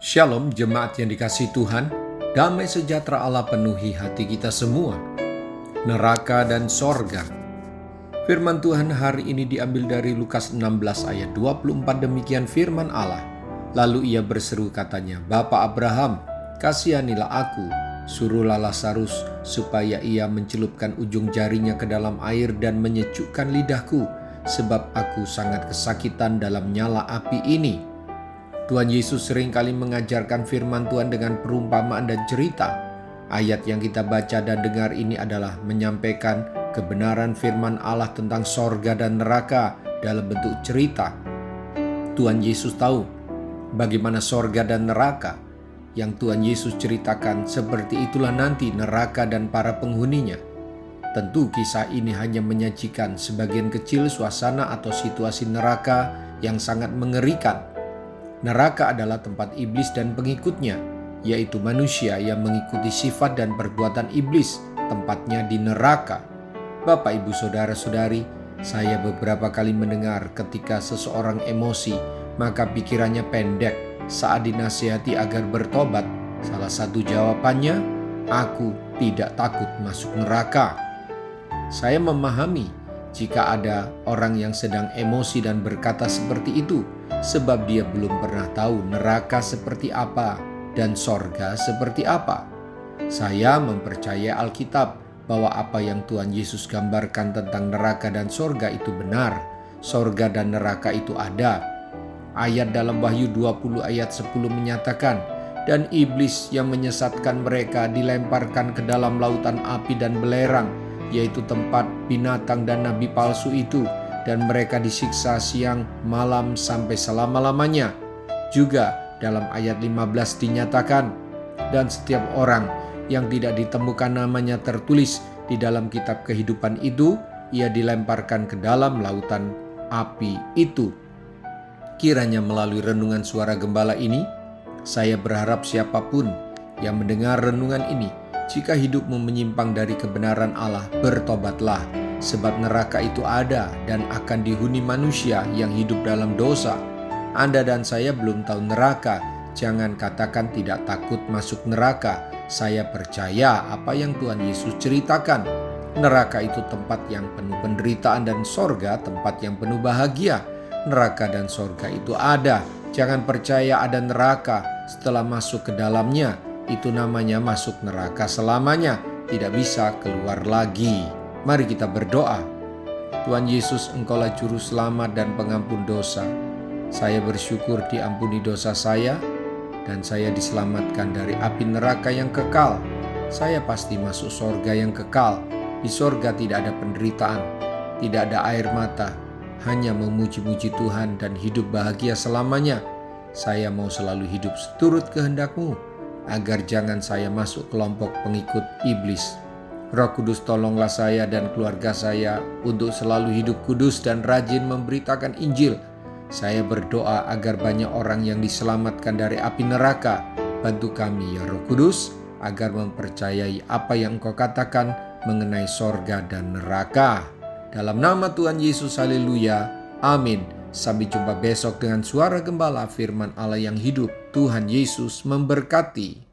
Shalom jemaat yang dikasihi Tuhan, damai sejahtera Allah penuhi hati kita semua. Neraka dan sorga. Firman Tuhan hari ini diambil dari Lukas 16 ayat 24, demikian firman Allah. Lalu ia berseru katanya, "Bapa Abraham, kasihanilah aku, suruhlah Lazarus supaya ia mencelupkan ujung jarinya ke dalam air dan menyejukkan lidahku, sebab aku sangat kesakitan dalam nyala api ini." Tuhan Yesus seringkali mengajarkan firman Tuhan dengan perumpamaan dan cerita. Ayat yang kita baca dan dengar ini adalah menyampaikan kebenaran firman Allah tentang sorga dan neraka dalam bentuk cerita. Tuhan Yesus tahu bagaimana sorga dan neraka yang Tuhan Yesus ceritakan, seperti itulah nanti neraka dan para penghuninya. Tentu kisah ini hanya menyajikan sebagian kecil suasana atau situasi neraka yang sangat mengerikan. Neraka adalah tempat iblis dan pengikutnya, yaitu manusia yang mengikuti sifat dan perbuatan iblis, tempatnya di neraka. Bapak, Ibu, Saudara-saudari, saya beberapa kali mendengar ketika seseorang emosi, maka pikirannya pendek saat dinasihati agar bertobat. Salah satu jawabannya, "Aku tidak takut masuk neraka." Saya memahami jika ada orang yang sedang emosi dan berkata seperti itu, sebab dia belum pernah tahu neraka seperti apa dan sorga seperti apa. Saya mempercayai Alkitab bahwa apa yang Tuhan Yesus gambarkan tentang neraka dan sorga itu benar. Sorga dan neraka itu ada. Ayat dalam Wahyu 20 ayat 10 menyatakan, "Dan iblis yang menyesatkan mereka dilemparkan ke dalam lautan api dan belerang, yaitu tempat binatang dan nabi palsu itu, dan mereka disiksa siang malam sampai selama-lamanya." Juga dalam ayat 15 dinyatakan, "Dan setiap orang yang tidak ditemukan namanya tertulis di dalam kitab kehidupan itu, ia dilemparkan ke dalam lautan api itu." Kiranya melalui renungan suara gembala ini, saya berharap siapapun yang mendengar renungan ini, jika hidupmu menyimpang dari kebenaran Allah, bertobatlah. Sebab neraka itu ada dan akan dihuni manusia yang hidup dalam dosa. Anda dan saya belum tahu neraka. Jangan katakan tidak takut masuk neraka. Saya percaya apa yang Tuhan Yesus ceritakan. Neraka itu tempat yang penuh penderitaan dan sorga tempat yang penuh bahagia. Neraka dan sorga itu ada. Jangan percaya ada neraka setelah masuk ke dalamnya. Itu namanya masuk neraka selamanya. Tidak bisa keluar lagi. Mari kita berdoa. Tuhan Yesus, Engkaulah Juru Selamat dan Pengampun dosa. Saya bersyukur diampuni dosa saya dan saya diselamatkan dari api neraka yang kekal. Saya pasti masuk sorga yang kekal. Di sorga tidak ada penderitaan, tidak ada air mata, hanya memuji-muji Tuhan dan hidup bahagia selamanya. Saya mau selalu hidup seturut kehendak-Mu, agar jangan saya masuk kelompok pengikut iblis. Roh Kudus, tolonglah saya dan keluarga saya untuk selalu hidup kudus dan rajin memberitakan Injil. Saya berdoa agar banyak orang yang diselamatkan dari api neraka. Bantu kami ya Roh Kudus, agar mempercayai apa yang Engkau katakan mengenai sorga dan neraka. Dalam nama Tuhan Yesus, haleluya, amin. Sampai jumpa besok dengan suara gembala, firman Allah yang hidup. Tuhan Yesus memberkati.